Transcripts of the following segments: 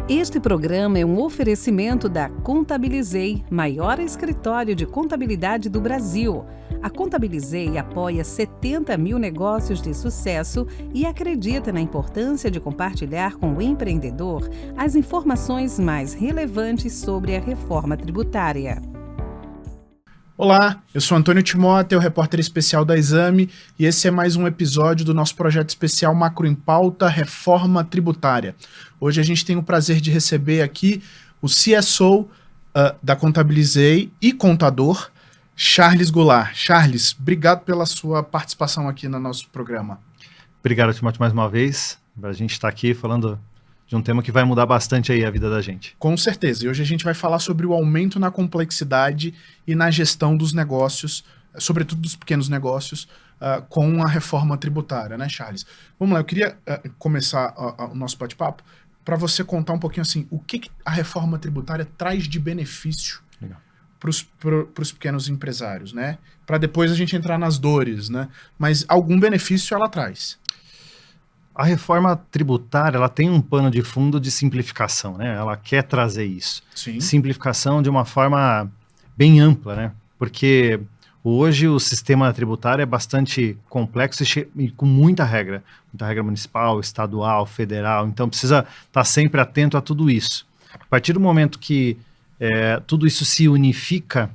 Este programa é um oferecimento da Contabilizei, maior escritório de contabilidade do Brasil. A Contabilizei apoia 70 mil negócios de sucesso e acredita na importância de compartilhar com o empreendedor as informações mais relevantes sobre a reforma tributária. Olá, eu sou Antônio Timóteo, repórter especial da Exame, e esse é mais um episódio do nosso projeto especial Macro em Pauta, Reforma Tributária. Hoje a gente tem o prazer de receber aqui o CSO da Contabilizei e contador, Charles Goulart. Charles, obrigado pela sua participação aqui no nosso programa. Obrigado, Timóteo, mais uma vez. A gente está aqui falando de um tema que vai mudar bastante aí a vida da gente. Com certeza. E hoje a gente vai falar sobre o aumento na complexidade e na gestão dos negócios, sobretudo dos pequenos negócios, com a reforma tributária, né, Charles? Vamos lá, eu queria começar o nosso bate-papo para você contar um pouquinho assim, o que a reforma tributária traz de benefício para os pequenos empresários, né? Para depois a gente entrar nas dores, né? Mas algum benefício ela traz. A reforma tributária, ela tem um pano de fundo de simplificação, né? Ela quer trazer isso. Sim. Simplificação de uma forma bem ampla, né? Porque hoje o sistema tributário é bastante complexo e com muita regra municipal, estadual, federal, então precisa estar sempre atento a tudo isso. A partir do momento que tudo isso se unifica,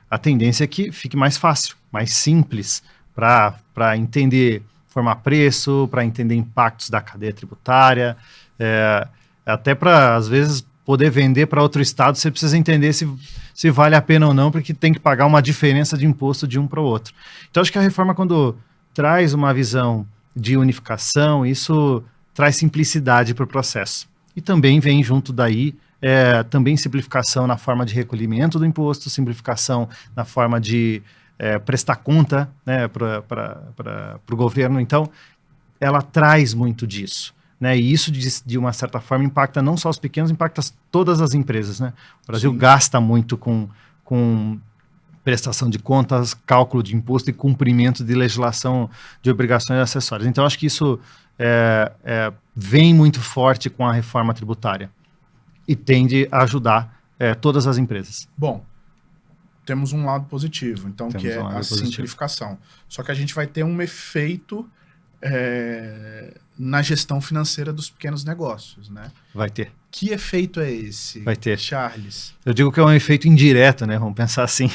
a tendência é que fique mais fácil, mais simples para entender, formar preço, para entender impactos da cadeia tributária, até para, às vezes, poder vender para outro estado, você precisa entender se vale a pena ou não, porque tem que pagar uma diferença de imposto de um para o outro. Então, acho que a reforma, quando traz uma visão de unificação, isso traz simplicidade para o processo. E também vem junto daí, também simplificação na forma de recolhimento do imposto, simplificação na forma de prestar conta, né, para o governo. Então, ela traz muito disso, né, e isso de uma certa forma impacta não só os pequenos, impacta todas as empresas, né? O Brasil gasta muito com prestação de contas, cálculo de imposto e cumprimento de legislação de obrigações acessórias. Então, acho que isso vem muito forte com a reforma tributária e tende a ajudar todas as empresas. Bom, temos um lado positivo, então, que é a simplificação. Só que a gente vai ter um efeito na gestão financeira dos pequenos negócios, né? Vai ter. Que efeito é esse, vai ter, Charles? Eu digo que é um efeito indireto, né? Vamos pensar assim.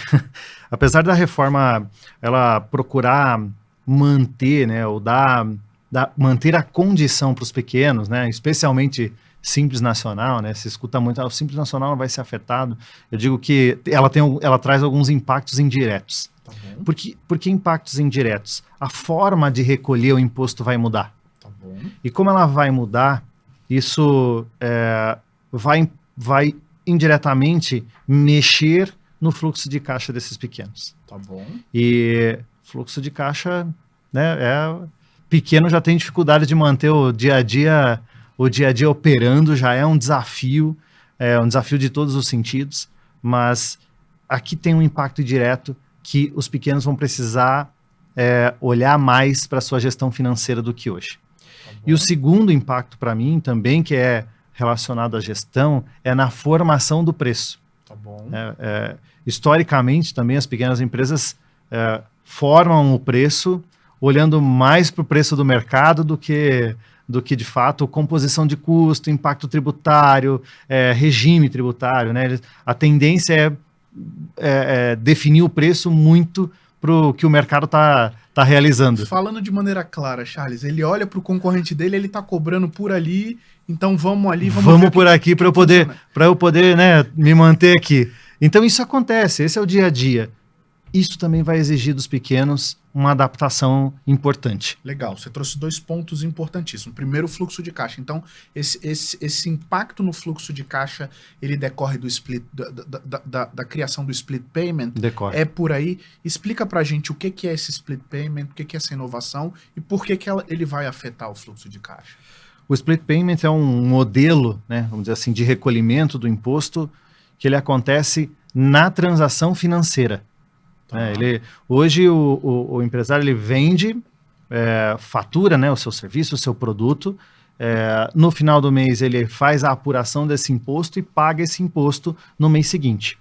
Apesar da reforma, ela procurar manter, né, ou manter a condição para os pequenos, né, especialmente Simples Nacional, né? Se escuta muito, o Simples Nacional não vai ser afetado. Eu digo que ela traz alguns impactos indiretos. Tá bom. Por que impactos indiretos? A forma de recolher o imposto vai mudar. Tá bom. E como ela vai mudar, isso vai indiretamente mexer no fluxo de caixa desses pequenos. Tá bom. E fluxo de caixa, né, pequeno já tem dificuldade de manter o dia a dia operando, já é um desafio de todos os sentidos, mas aqui tem um impacto direto que os pequenos vão precisar olhar mais para a sua gestão financeira do que hoje. Tá, e o segundo impacto para mim também, que é relacionado à gestão, é na formação do preço. Tá bom. Historicamente, também as pequenas empresas formam o preço olhando mais para o preço do mercado do que de fato composição de custo, impacto tributário, regime tributário, né? A tendência é definir o preço muito para o que o mercado está realizando. Falando de maneira clara, Charles, ele olha para o concorrente dele, ele está cobrando por ali, então vamos ali, vamos por aqui para eu poder, né, me manter aqui. Então isso acontece, esse é o dia a dia. Isso também vai exigir dos pequenos uma adaptação importante. Legal, você trouxe dois pontos importantíssimos. Primeiro, o fluxo de caixa. Então, esse impacto no fluxo de caixa, ele decorre do split, da criação do split payment? Decorre. É por aí. Explica pra gente o que é esse split payment, o que é essa inovação e por que ele vai afetar o fluxo de caixa. O split payment é um modelo, né, vamos dizer assim, de recolhimento do imposto que ele acontece na transação financeira. Tá. Hoje o empresário ele vende, fatura, né, o seu serviço, o seu produto, no final do mês ele faz a apuração desse imposto e paga esse imposto no mês seguinte.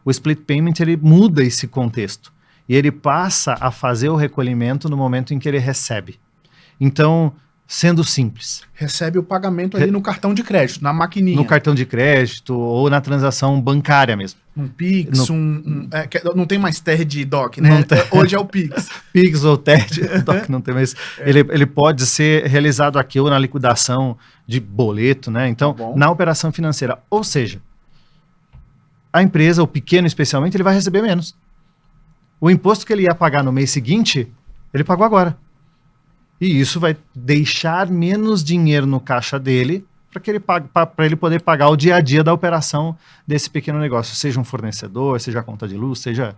O split payment ele muda esse contexto e ele passa a fazer o recolhimento no momento em que ele recebe. Então, sendo simples. Recebe o pagamento ali no cartão de crédito, na maquininha. No cartão de crédito ou na transação bancária mesmo. Um Pix, não tem mais TED Doc, né? Não tem. Hoje é o Pix. Pix ou TED Doc, não tem mais. Ele pode ser realizado aqui ou na liquidação de boleto, né? Então, na operação financeira. Ou seja, a empresa, o pequeno especialmente, ele vai receber menos. O imposto que ele ia pagar no mês seguinte, ele pagou agora. E isso vai deixar menos dinheiro no caixa dele para ele poder pagar o dia a dia da operação desse pequeno negócio, seja um fornecedor, seja a conta de luz, seja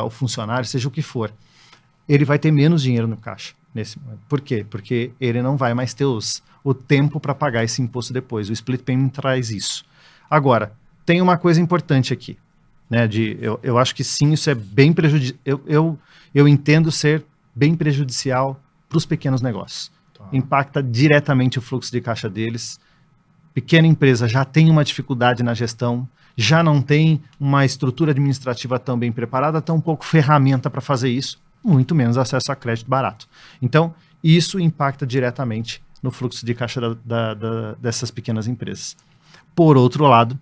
o funcionário, seja o que for. Ele vai ter menos dinheiro no caixa nesse momento. Por quê? Porque ele não vai mais ter o tempo para pagar esse imposto depois. O split payment traz isso. Agora, tem uma coisa importante aqui, né? Eu acho que sim, isso é bem prejudicial. Eu entendo ser bem prejudicial para os pequenos negócios. Impacta diretamente o fluxo de caixa deles. Pequena empresa já tem uma dificuldade na gestão, já não tem uma estrutura administrativa tão bem preparada, tão pouco ferramenta para fazer isso, muito menos acesso a crédito barato. Então, isso impacta diretamente no fluxo de caixa dessas pequenas empresas. Por outro lado,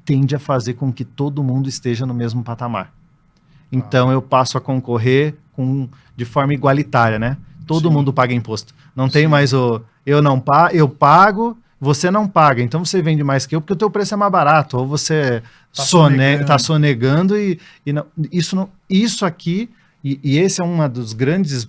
tende a fazer com que todo mundo esteja no mesmo patamar. Então, eu passo a concorrer de forma igualitária, né? Todo mundo paga imposto. Não tem mais eu pago, você não paga. Então, você vende mais que eu porque o teu preço é mais barato. Ou você está sonegando e não, isso aqui, e esse é uma dos grandes,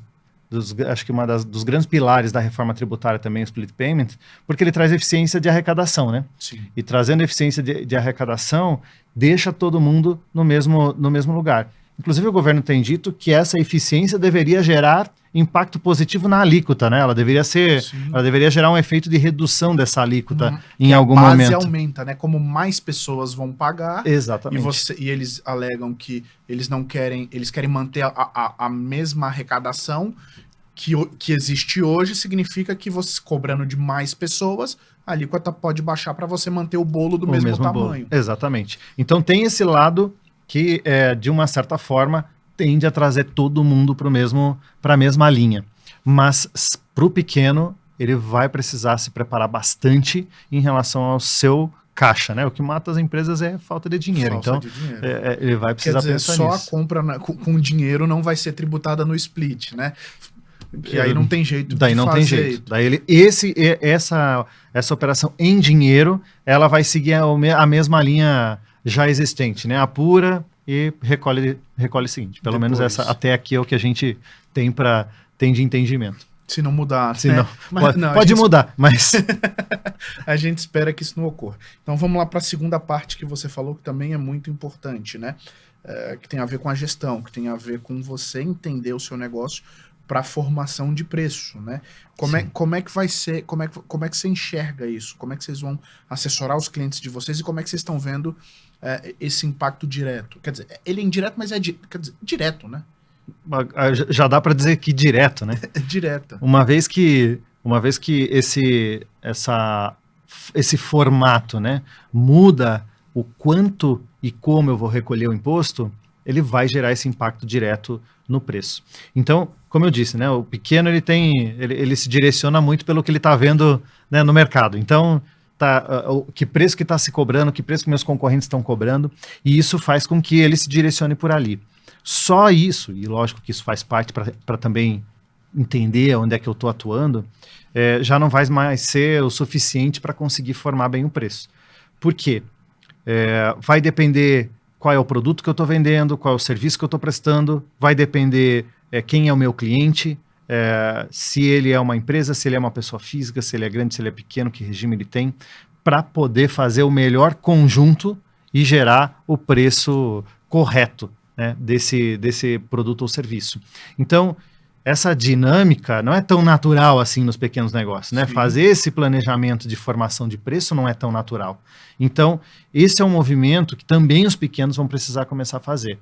acho que dos grandes pilares da reforma tributária também, o split payment, porque ele traz eficiência de arrecadação, né? Sim. E trazendo eficiência de arrecadação, deixa todo mundo no mesmo lugar. Inclusive, o governo tem dito que essa eficiência deveria gerar impacto positivo na alíquota, né? Ela deveria gerar um efeito de redução dessa alíquota em algum momento. A base aumenta, né? Como mais pessoas vão pagar. Exatamente. E eles alegam que eles não querem, eles querem manter a mesma arrecadação que existe hoje, significa que você cobrando de mais pessoas, a alíquota pode baixar para você manter o bolo do mesmo tamanho. Exatamente. Então tem esse lado que, de uma certa forma, tende a trazer todo mundo para a mesma linha. Mas, para o pequeno, ele vai precisar se preparar bastante em relação ao seu caixa, né? O que mata as empresas é falta de dinheiro. Ele vai precisar pensar nisso. Só a compra com dinheiro não vai ser tributada no split, né? Que aí não tem jeito Daí não tem jeito. Daí essa operação em dinheiro, ela vai seguir a mesma linha já existente, né? Apura e recolhe o seguinte. Pelo menos até aqui é o que a gente tem de entendimento. Se não mudar. Se não, pode mudar, mas... A gente espera que isso não ocorra. Então vamos lá para a segunda parte que você falou, que também é muito importante, né? Que tem a ver com a gestão, que tem a ver com você entender o seu negócio para formação de preço, né? Como é que vai ser, como é que você enxerga isso? Como é que vocês vão assessorar os clientes de vocês e como é que vocês estão vendo esse impacto direto? Quer dizer, ele é indireto, mas direto, né? Já dá para dizer que direto, né? É direto. Uma vez que esse formato, né, muda o quanto e como eu vou recolher o imposto, ele vai gerar esse impacto direto no preço. Então, como eu disse, né, o pequeno ele se direciona muito pelo que ele está vendo, né, no mercado. Então, que preço que está se cobrando, que preço que meus concorrentes estão cobrando, e isso faz com que ele se direcione por ali. Só isso, e lógico que isso faz parte para também entender onde é que eu estou atuando, já não vai mais ser o suficiente para conseguir formar bem o preço. Por quê? Vai depender qual é o produto que eu estou vendendo, qual é o serviço que eu estou prestando, vai depender quem é o meu cliente, se ele é uma empresa, se ele é uma pessoa física, se ele é grande, se ele é pequeno, que regime ele tem, para poder fazer o melhor conjunto e gerar o preço correto, né, desse produto ou serviço. Então, essa dinâmica não é tão natural assim nos pequenos negócios, né? Sim. Fazer esse planejamento de formação de preço não é tão natural. Então, esse é um movimento que também os pequenos vão precisar começar a fazer.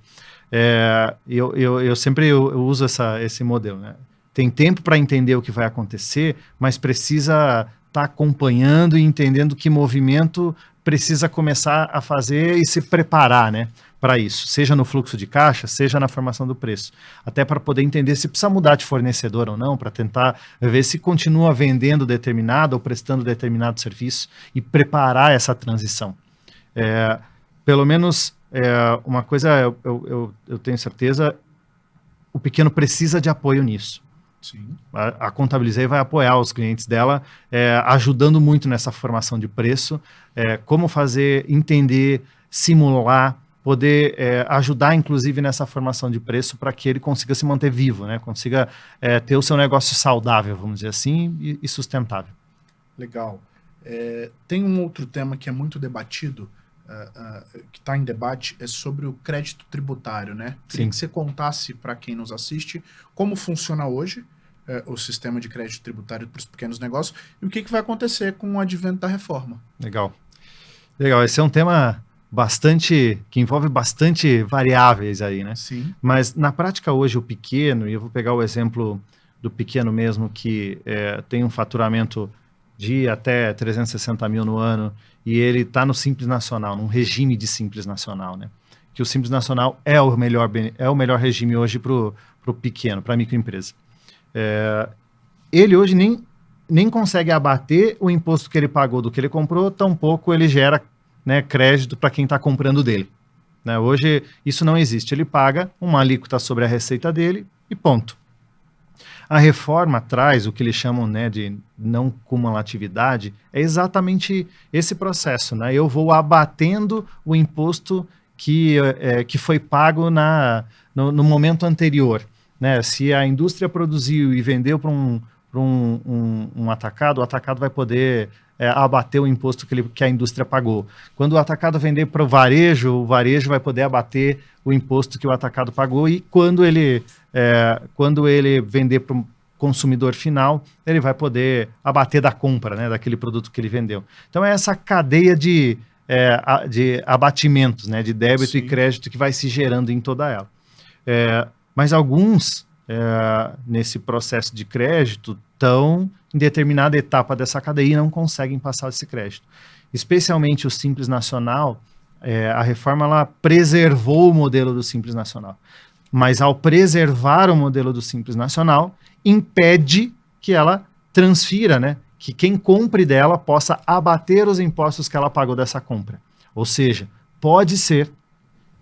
Eu sempre uso esse modelo, né? tem tempo para entender o que vai acontecer, mas precisa estar acompanhando e entendendo que movimento precisa começar a fazer e se preparar, né, para isso, seja no fluxo de caixa, seja na formação do preço, até para poder entender se precisa mudar de fornecedor ou não, para tentar ver se continua vendendo determinado ou prestando determinado serviço e preparar essa transição. Pelo menos uma coisa eu tenho certeza, o pequeno precisa de apoio nisso. Sim. A Contabilizei vai apoiar os clientes dela, ajudando muito nessa formação de preço, como fazer, entender, simular, poder ajudar, inclusive, nessa formação de preço para que ele consiga se manter vivo, né? Consiga ter o seu negócio saudável, vamos dizer assim, e sustentável. Legal. Tem um outro tema que é muito debatido, que está em debate, é sobre o crédito tributário, né? Queria Sim. que você contasse para quem nos assiste como funciona hoje o sistema de crédito tributário para os pequenos negócios e o que vai acontecer com o advento da reforma. Legal. Esse é um tema que envolve bastante variáveis aí, né? Sim. Mas na prática hoje o pequeno, e eu vou pegar o exemplo do pequeno mesmo, que tem um faturamento de até 360 mil no ano, e ele está no Simples Nacional, num regime de Simples Nacional, né? Que o Simples Nacional é o melhor regime hoje para o pequeno, para a microempresa. Ele hoje nem consegue abater o imposto que ele pagou do que ele comprou, tampouco ele gera, né, crédito para quem está comprando dele. Né? Hoje isso não existe. Ele paga uma alíquota sobre a receita dele e ponto. A reforma traz o que eles chamam, né, de não cumulatividade, é exatamente esse processo. Né? Eu vou abatendo o imposto que foi pago no momento anterior. Né? Se a indústria produziu e vendeu para um atacado, o atacado vai poder abater o imposto que a indústria pagou. Quando o atacado vender para o varejo vai poder abater o imposto que o atacado pagou, e quando ele vender para o consumidor final, ele vai poder abater da compra, né, daquele produto que ele vendeu. Então é essa cadeia de abatimentos, né, de débito Sim. e crédito que vai se gerando em toda ela. Mas alguns, nesse processo de crédito, estão em determinada etapa dessa cadeia e não conseguem passar esse crédito. Especialmente o Simples Nacional, a reforma ela preservou o modelo do Simples Nacional. Mas ao preservar o modelo do Simples Nacional, impede que ela transfira, né, que quem compre dela possa abater os impostos que ela pagou dessa compra. Ou seja, pode ser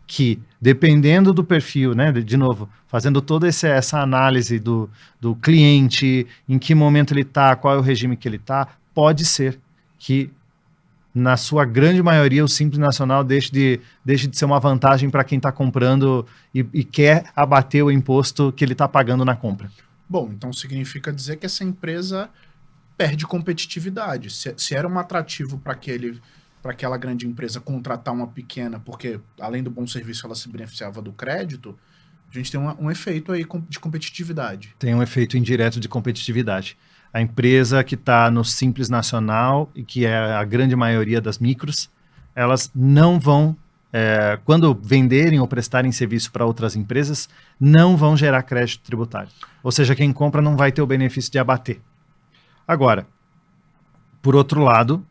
que, dependendo do perfil, né, de novo, fazendo toda essa análise do cliente, em que momento ele está, qual é o regime que ele está, pode ser que, na sua grande maioria, o Simples Nacional deixe de ser uma vantagem para quem está comprando e quer abater o imposto que ele está pagando na compra. Bom, então significa dizer que essa empresa perde competitividade. Se era um atrativo para aquela grande empresa contratar uma pequena, porque além do bom serviço ela se beneficiava do crédito, a gente tem um efeito aí de competitividade. Tem um efeito indireto de competitividade. A empresa que está no Simples Nacional, e que é a grande maioria das micros, elas não vão, quando venderem ou prestarem serviço para outras empresas, não vão gerar crédito tributário. Ou seja, quem compra não vai ter o benefício de abater. Agora, por outro lado,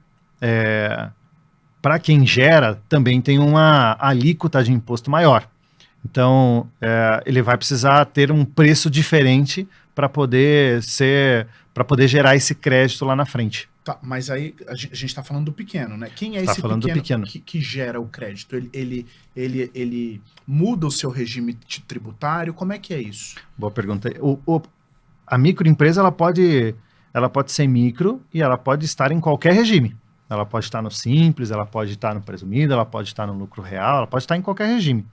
para quem gera, também tem uma alíquota de imposto maior. Então, ele vai precisar ter um preço diferente para poder gerar esse crédito lá na frente. Tá, mas aí a gente está falando do pequeno, né? Quem é esse pequeno que gera o crédito? Ele muda o seu regime tributário? Como é que é isso? Boa pergunta. A microempresa ela pode ser micro e ela pode estar em qualquer regime. Ela pode estar no simples, ela pode estar no presumido, ela pode estar no lucro real, ela pode estar em qualquer regime.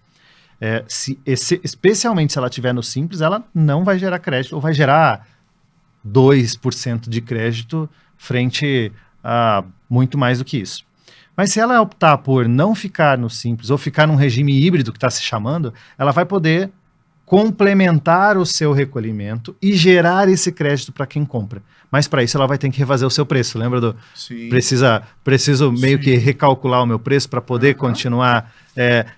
Especialmente se ela estiver no simples, ela não vai gerar crédito, ou vai gerar 2% de crédito frente a muito mais do que isso. Mas se ela optar por não ficar no simples ou ficar num regime híbrido que está se chamando, ela vai poder complementar o seu recolhimento e gerar esse crédito para quem compra. Mas para isso ela vai ter que refazer o seu preço. Lembra do Sim. preciso meio Sim. que recalcular o meu preço para poder continuar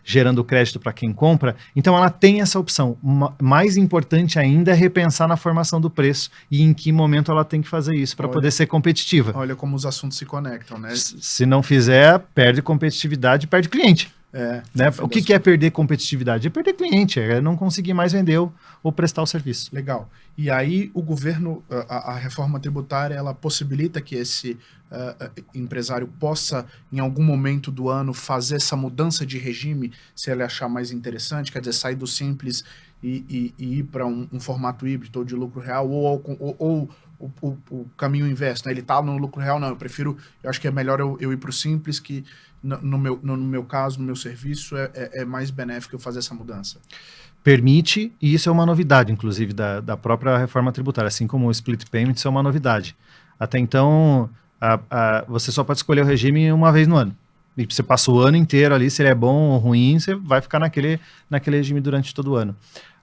gerando crédito para quem compra? Então ela tem essa opção. Mais importante ainda é repensar na formação do preço e em que momento ela tem que fazer isso para poder ser competitiva. Olha como os assuntos se conectam, né? Se não fizer, perde competitividade, perde cliente. Né? O que é perder competitividade? É perder cliente, é não conseguir mais vender ou prestar o serviço. Legal. E aí o governo, a reforma tributária, ela possibilita que esse empresário possa, em algum momento do ano, fazer essa mudança de regime, se ele achar mais interessante, quer dizer, sair do simples e ir para um formato híbrido ou de lucro real, ou o caminho inverso, né? Ele está no lucro real, não, eu acho que é melhor eu ir para o simples, que no meu caso, no meu serviço, é mais benéfico eu fazer essa mudança. Permite, e isso é uma novidade, inclusive, da própria reforma tributária, assim como o split payment, isso é uma novidade. Até então, você só pode escolher o regime uma vez no ano. E você passa o ano inteiro ali, se ele é bom ou ruim, você vai ficar naquele regime durante todo o ano.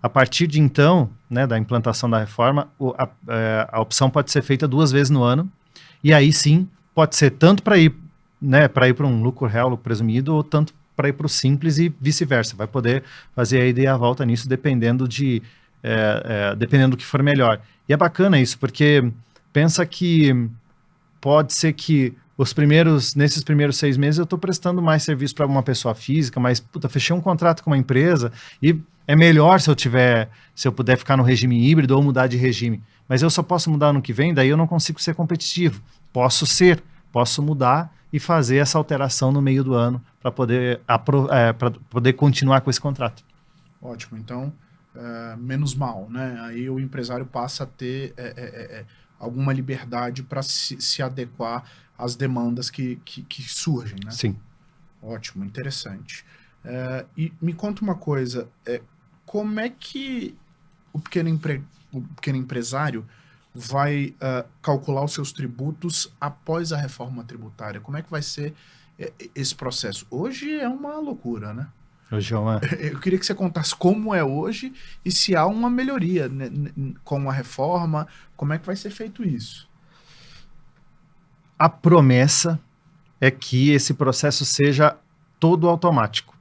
A partir de então, né, da implantação da reforma, a opção pode ser feita 2 vezes no ano, e aí sim, pode ser tanto para ir para um lucro real, lucro presumido, ou tanto para ir para o simples e vice-versa. Vai poder fazer a ida e a volta nisso, dependendo do que for melhor. E é bacana isso, porque pensa que pode ser que nesses primeiros 6 meses eu estou prestando mais serviço para uma pessoa física, mas fechei um contrato com uma empresa e é melhor se eu puder ficar no regime híbrido ou mudar de regime. Mas eu só posso mudar ano que vem, daí eu não consigo ser competitivo. Posso mudar e fazer essa alteração no meio do ano para poder continuar com esse contrato. Ótimo, então, menos mal, né? Aí o empresário passa a ter alguma liberdade para se adequar às demandas que surgem, né? Sim. Ótimo, interessante. E me conta uma coisa, como é que o pequeno empresário vai calcular os seus tributos após a reforma tributária? Como é que vai ser esse processo? Hoje é uma loucura, né? Hoje é uma... Eu queria que você contasse como é hoje e se há uma melhoria, né, com a reforma, como é que vai ser feito isso? A promessa é que esse processo seja todo automático.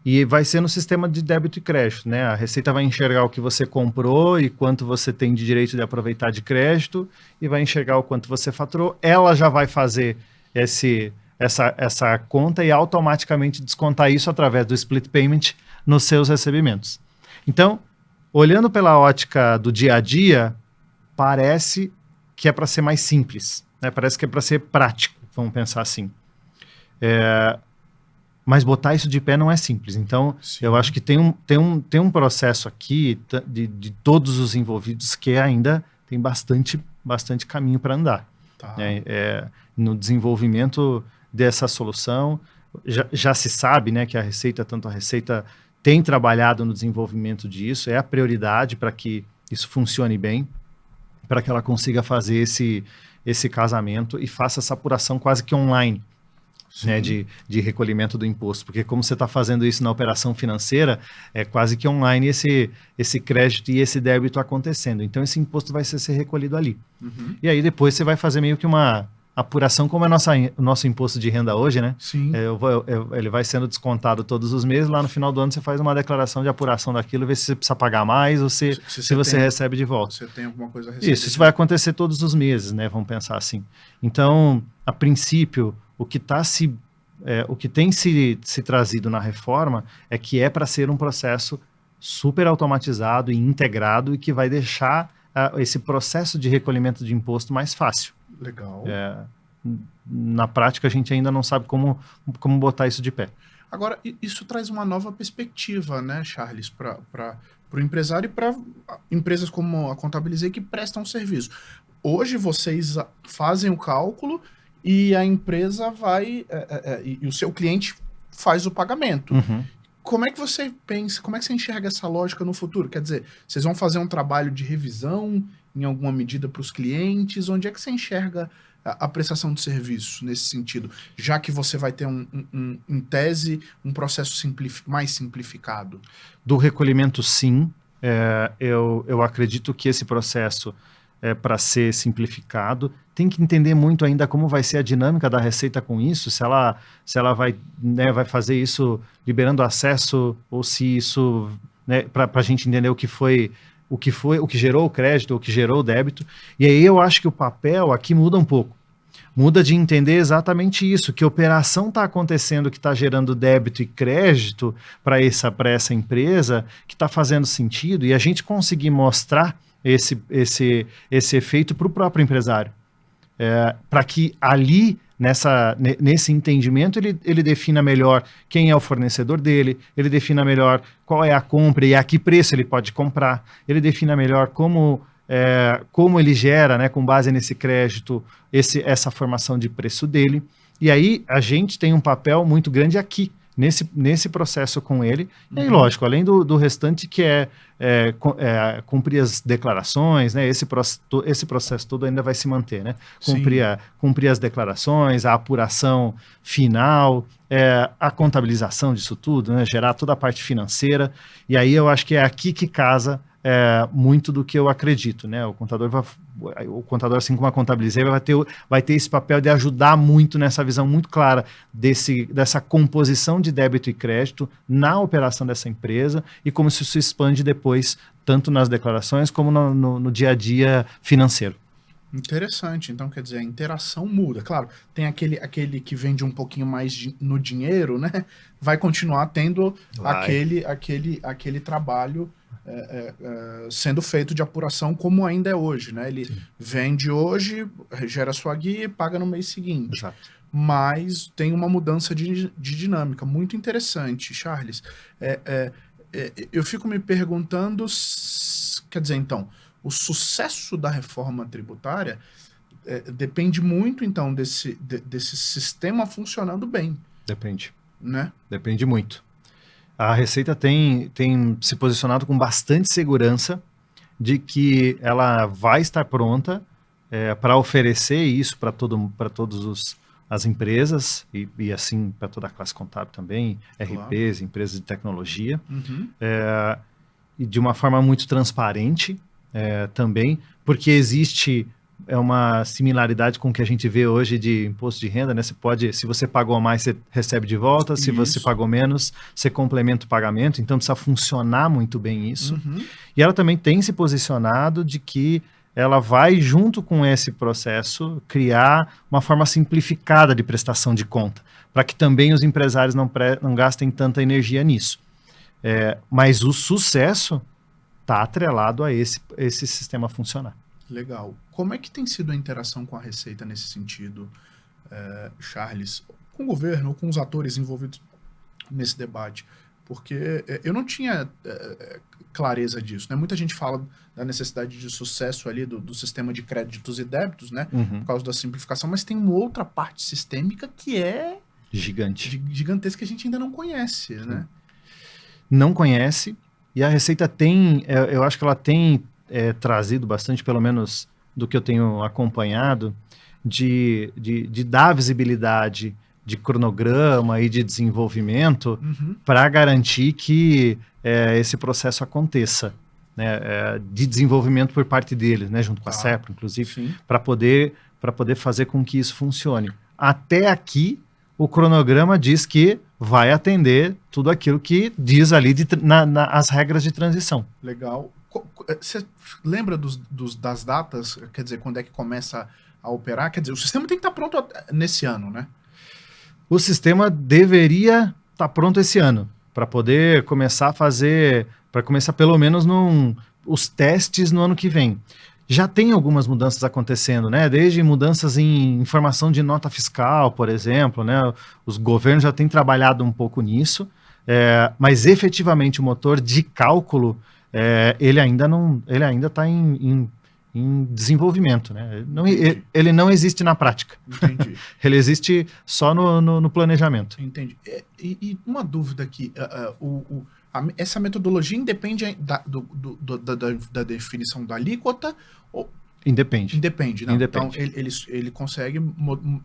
E vai ser no sistema de débito e crédito, né? A Receita vai enxergar o que você comprou e quanto você tem de direito de aproveitar de crédito e vai enxergar o quanto você faturou. Ela já vai fazer essa conta e automaticamente descontar isso através do split payment nos seus recebimentos. Então, olhando pela ótica do dia a dia, parece que é para ser mais simples, né? Parece que é para ser prático, vamos pensar assim. Mas botar isso de pé não é simples. Então, sim, eu acho que tem um processo aqui de todos os envolvidos que ainda tem bastante caminho para andar. Tá. No desenvolvimento dessa solução, já se sabe, né, que a Receita tem trabalhado no desenvolvimento disso, é a prioridade para que isso funcione bem, para que ela consiga fazer esse casamento e faça essa apuração quase que online. Né, de recolhimento do imposto, porque como você está fazendo isso na operação financeira, é quase que online esse crédito e esse débito acontecendo. Então esse imposto vai ser recolhido ali. Uhum. E aí depois você vai fazer meio que uma apuração, como é o nosso imposto de renda hoje, né? Sim. Ele vai sendo descontado todos os meses, lá no final do ano você faz uma declaração de apuração daquilo, ver se você precisa pagar mais ou se você recebe de volta. Você tem alguma coisa a receber. Isso vai acontecer todos os meses, né? Vamos pensar assim. Então, a princípio, o que tem se trazido na reforma é que é para ser um processo super automatizado e integrado e que vai deixar esse processo de recolhimento de imposto mais fácil. Legal. Na prática, a gente ainda não sabe como botar isso de pé. Agora, isso traz uma nova perspectiva, né, Charles, para o empresário e para empresas como a Contabilizei que prestam serviço. Hoje vocês fazem o cálculo e a empresa vai, e o seu cliente faz o pagamento. Uhum. Como é que você pensa, como é que você enxerga essa lógica no futuro? Quer dizer, vocês vão fazer um trabalho de revisão em alguma medida para os clientes? Onde é que você enxerga a prestação de serviço nesse sentido, já que você vai ter, em tese, um processo mais simplificado? Do recolhimento, sim. Eu acredito que esse processo, para ser simplificado, tem que entender muito ainda como vai ser a dinâmica da Receita com isso, se ela vai, né, vai fazer isso liberando acesso, ou se isso, né, para a gente entender o que gerou o crédito, o que gerou o débito. E aí eu acho que o papel aqui muda um pouco. Muda de entender exatamente isso, que operação está acontecendo que está gerando débito e crédito para essa empresa, que está fazendo sentido, e a gente conseguir mostrar esse efeito para o próprio empresário. Para que ali, nesse entendimento, ele defina melhor quem é o fornecedor dele, ele defina melhor qual é a compra e a que preço ele pode comprar, ele defina melhor como ele gera, né, com base nesse crédito, essa formação de preço dele. E aí a gente tem um papel muito grande aqui, nesse processo com ele. E aí, lógico, além do restante que cumprir as declarações, né, esse processo todo ainda vai se manter, né? Cumprir as declarações, a apuração final, a contabilização disso tudo, né, gerar toda a parte financeira. E aí eu acho que é aqui que casa muito do que eu acredito, né? O contador, assim como a Contabilizei, vai ter esse papel de ajudar muito nessa visão muito clara dessa composição de débito e crédito na operação dessa empresa e como isso se expande depois, tanto nas declarações como no dia a dia financeiro. Interessante. Então, quer dizer, a interação muda. Claro, tem aquele que vende um pouquinho mais no dinheiro, né? Vai continuar tendo aquele trabalho sendo feito de apuração como ainda é hoje, né? Ele vende hoje, gera sua guia e paga no mês seguinte. Exato. Mas tem uma mudança de dinâmica muito interessante, Charles. Eu fico me perguntando, quer dizer, então, o sucesso da reforma tributária depende muito, então, desse sistema funcionando bem. Depende. Né? Depende muito. A Receita tem se posicionado com bastante segurança de que ela vai estar pronta para oferecer isso para todas as empresas e assim para toda a classe contábil também, claro. RPs, empresas de tecnologia, e de uma forma muito transparente também, porque existe uma similaridade com o que a gente vê hoje de imposto de renda, né? Se você pagou a mais, você recebe de volta, se você pagou menos, você complementa o pagamento, então precisa funcionar muito bem isso. E ela também tem se posicionado de que ela vai, junto com esse processo, criar uma forma simplificada de prestação de conta, para que também os empresários não gastem tanta energia nisso. Mas o sucesso está atrelado a esse sistema funcionar. Legal. Como é que tem sido a interação com a Receita nesse sentido, Charles? Com o governo ou com os atores envolvidos nesse debate? Porque eu não tinha clareza disso, né? Muita gente fala da necessidade de sucesso ali do sistema de créditos e débitos, né? Por causa da simplificação, mas tem uma outra parte sistêmica que é gigantesca que a gente ainda não conhece, né? Não conhece, e a Receita eu acho que ela tem trazido bastante, pelo menos do que eu tenho acompanhado, de dar visibilidade de cronograma e de desenvolvimento para garantir que esse processo aconteça, né, de desenvolvimento por parte deles, né, junto com a CEPRO, inclusive, para poder fazer com que isso funcione. Até aqui, o cronograma diz que vai atender tudo aquilo que diz ali as regras de transição. Legal. Você lembra das datas, quer dizer, quando é que começa a operar? Quer dizer, o sistema tem que estar pronto nesse ano, né? O sistema deveria estar pronto esse ano, para poder começar a fazer, para começar pelo menos os testes no ano que vem. Já tem algumas mudanças acontecendo, né? Desde mudanças em informação de nota fiscal, por exemplo, né? Os governos já têm trabalhado um pouco nisso, mas efetivamente o motor de cálculo ele ainda está em desenvolvimento, né? Ele não existe na prática. Entendi. Ele existe só no planejamento. Entendi. E uma dúvida aqui, essa metodologia independe da definição da alíquota? Independe. Independe, não. Independe. Então, ele consegue,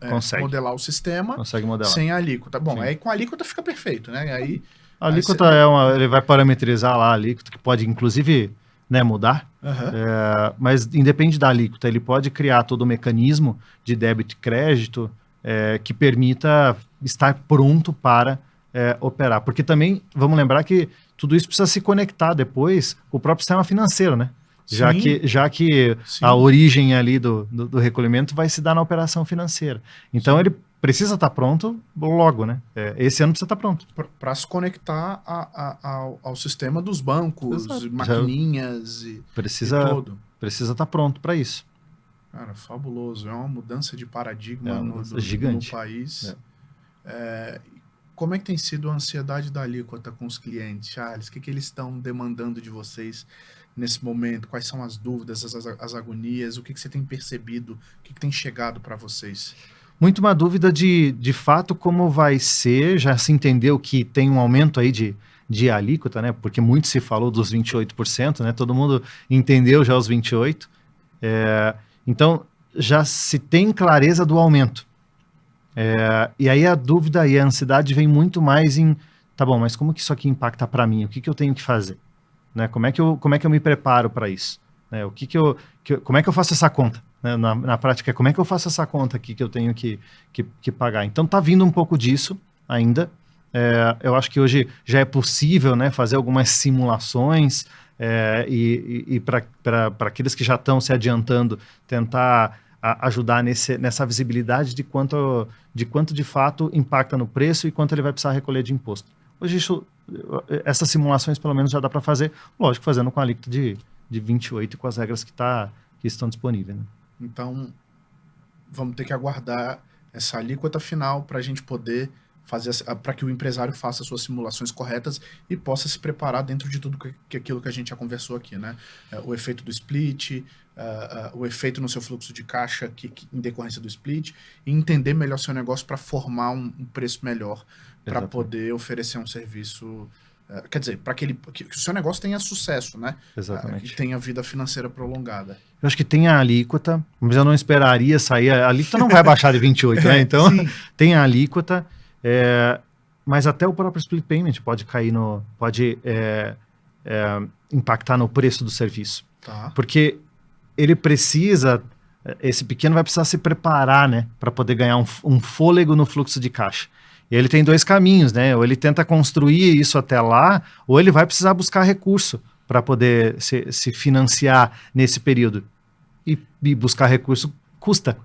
Consegue. modelar o sistema Consegue modelar. sem a alíquota. Bom, Sim. aí com a alíquota fica perfeito, né? Aí, A alíquota ele vai parametrizar lá a alíquota, que pode, inclusive, né, mudar. Mas independe da alíquota, ele pode criar todo o mecanismo de débito e crédito que permita estar pronto para operar. Porque também, vamos lembrar que tudo isso precisa se conectar depois com o próprio sistema financeiro, né? Já que Sim. a origem ali do recolhimento vai se dar na operação financeira. Então, ele precisa estar pronto logo, né? Esse ano precisa estar pronto. Para se conectar ao sistema dos bancos, Exato. maquininhas e tudo. Precisa estar pronto para isso. Cara, fabuloso. É uma mudança de paradigma gigante no país. Como é que tem sido a ansiedade da alíquota com os clientes, Charles? O que eles estão demandando de vocês nesse momento? Quais são as dúvidas, as agonias? O que você tem percebido? O que tem chegado para vocês? Muito uma dúvida de fato como vai ser. Já se entendeu que tem um aumento aí de alíquota, né? Porque muito se falou dos 28%, né? Todo mundo entendeu já os 28%. Então, já se tem clareza do aumento. E aí a dúvida e a ansiedade vem muito mais em, tá bom, mas como que isso aqui impacta para mim? O que eu tenho que fazer? Né? Como é que eu me preparo para isso? Né? Como é que eu faço essa conta? Né? Na prática, como é que eu faço essa conta aqui que eu tenho que pagar? Então, tá vindo um pouco disso ainda. Eu acho que hoje já é possível, né, fazer algumas simulações e para aqueles que já estão se adiantando, tentar ajudar nessa visibilidade de quanto de fato impacta no preço e quanto ele vai precisar recolher de imposto. Hoje essas simulações pelo menos já dá para fazer, lógico, fazendo com a alíquota de 28 e com as regras que estão disponíveis. Né? Então, vamos ter que aguardar essa alíquota final para a gente poder para que o empresário faça as suas simulações corretas e possa se preparar dentro de tudo aquilo que a gente já conversou aqui, né? O efeito do split, o efeito no seu fluxo de caixa em decorrência do split, e entender melhor seu negócio para formar um preço melhor, para poder oferecer um serviço, quer dizer, para que o seu negócio tenha sucesso, né? Exatamente. Que tenha vida financeira prolongada. Eu acho que tem a alíquota, mas eu não esperaria sair. A alíquota não vai baixar de 28, né? Então, tem a alíquota. Mas até o próprio split payment pode cair pode impactar no preço do serviço. Tá. Porque esse pequeno vai precisar se preparar, né, para poder ganhar um fôlego no fluxo de caixa. E ele tem dois caminhos, né? Ou ele tenta construir isso até lá, ou ele vai precisar buscar recurso para poder se financiar nesse período. E buscar recurso custa.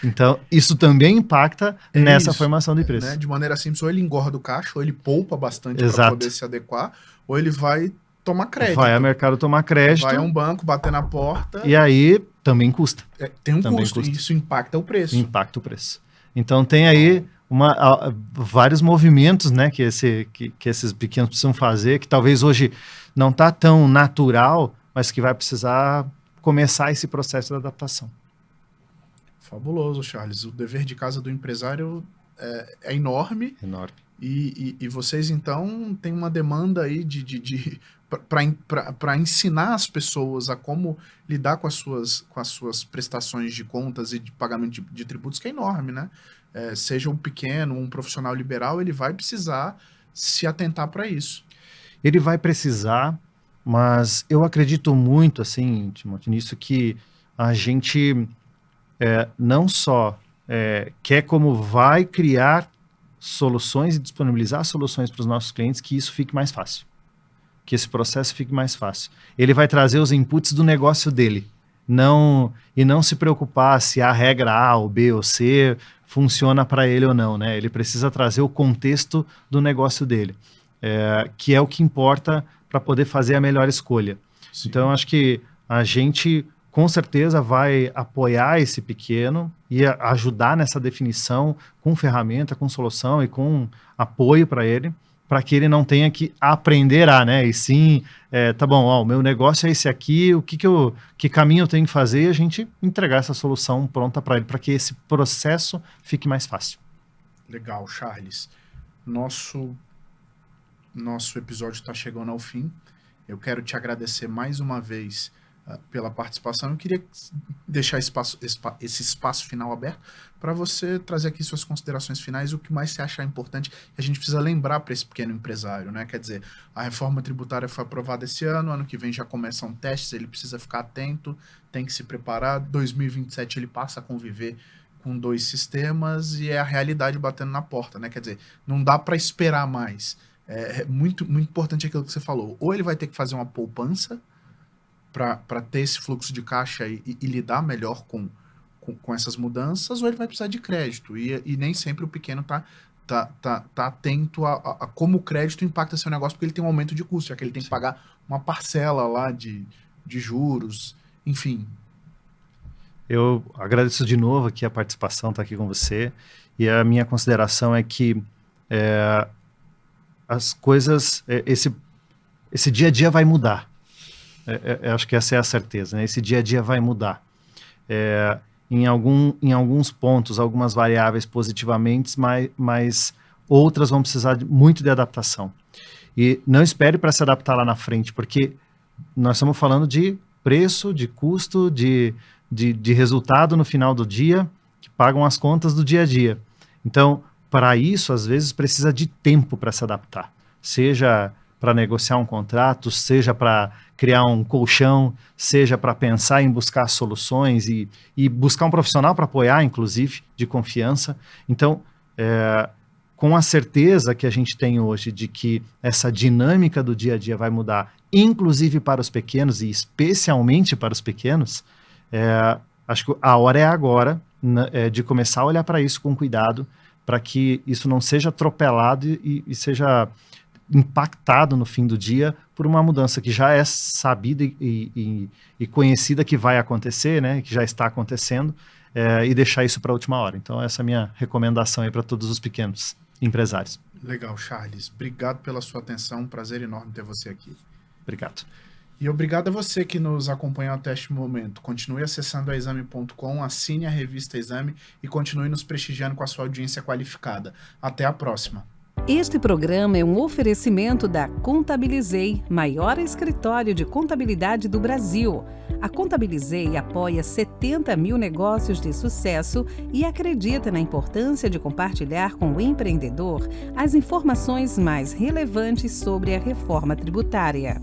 Então, isso também impacta nessa formação de preço. Né? De maneira simples, ou ele engorda o caixa, ou ele poupa bastante para poder se adequar, ou ele vai tomar crédito. Vai ao mercado tomar crédito. Vai a um banco, bater na porta. E aí também custa. Tem um custo, e isso impacta o preço. Impacta o preço. Então, tem aí vários movimentos, né, que esses pequenos precisam fazer, que talvez hoje não está tão natural, mas que vai precisar começar esse processo de adaptação. Fabuloso, Charles. O dever de casa do empresário é enorme. Enorme. E vocês, então, têm uma demanda aí para ensinar as pessoas a como lidar com as suas prestações de contas e de pagamento de tributos, que é enorme, né? Seja um pequeno, um profissional liberal, ele vai precisar se atentar para isso. Ele vai precisar, mas eu acredito muito, assim, Timóteo, nisso que a gente não só quer como vai criar soluções e disponibilizar soluções para os nossos clientes, que isso fique mais fácil. Que esse processo fique mais fácil. Ele vai trazer os inputs do negócio dele. E não se preocupar se a regra A ou B ou C funciona para ele ou não, né? Ele precisa trazer o contexto do negócio dele, que é o que importa para poder fazer a melhor escolha. Sim. Então, eu acho que a gente, com certeza, vai apoiar esse pequeno e ajudar nessa definição com ferramenta, com solução e com apoio para ele, para que ele não tenha que aprender né? E sim, tá bom, o meu negócio é esse aqui, que caminho eu tenho que fazer, e a gente entregar essa solução pronta para ele, para que esse processo fique mais fácil. Legal, Charles. Nosso episódio está chegando ao fim. Eu quero te agradecer mais uma vez pela participação. Eu queria deixar esse espaço final aberto para você trazer aqui suas considerações finais, o que mais você achar importante, que a gente precisa lembrar para esse pequeno empresário, né? Quer dizer, a reforma tributária foi aprovada esse ano que vem já começam testes, ele precisa ficar atento, tem que se preparar, 2027 ele passa a conviver com 2 sistemas e é a realidade batendo na porta, né? Quer dizer, não dá para esperar mais. É muito, muito importante aquilo que você falou. Ou ele vai ter que fazer uma poupança para ter esse fluxo de caixa e lidar melhor com essas mudanças, ou ele vai precisar de crédito. E nem sempre o pequeno tá atento a como o crédito impacta seu negócio, porque ele tem um aumento de custo, já que ele tem que pagar uma parcela lá de juros, enfim. Eu agradeço de novo aqui a participação, estar aqui com você, e a minha consideração é que as coisas, esse dia a dia vai mudar. Acho que essa é a certeza, né? Esse dia a dia vai mudar. Em alguns pontos, algumas variáveis positivamente, mas outras vão precisar muito de adaptação. E não espere para se adaptar lá na frente, porque nós estamos falando de preço, de custo, de resultado no final do dia, que pagam as contas do dia a dia. Então, para isso, às vezes, precisa de tempo para se adaptar. Seja para negociar um contrato, seja para criar um colchão, seja para pensar em buscar soluções e buscar um profissional para apoiar, inclusive, de confiança. Então, com a certeza que a gente tem hoje de que essa dinâmica do dia a dia vai mudar, inclusive para os pequenos e especialmente para os pequenos, acho que a hora é agora de começar a olhar para isso com cuidado, para que isso não seja atropelado e seja impactado no fim do dia por uma mudança que já é sabida e conhecida que vai acontecer, né, que já está acontecendo, e deixar isso para a última hora. Então essa é a minha recomendação aí para todos os pequenos empresários. Legal, Charles. Obrigado pela sua atenção, um prazer enorme ter você aqui. Obrigado. E obrigado a você que nos acompanhou até este momento. Continue acessando a exame.com, assine a revista Exame e continue nos prestigiando com a sua audiência qualificada. Até a próxima. Este programa é um oferecimento da Contabilizei, maior escritório de contabilidade do Brasil. A Contabilizei apoia 70 mil negócios de sucesso e acredita na importância de compartilhar com o empreendedor as informações mais relevantes sobre a reforma tributária.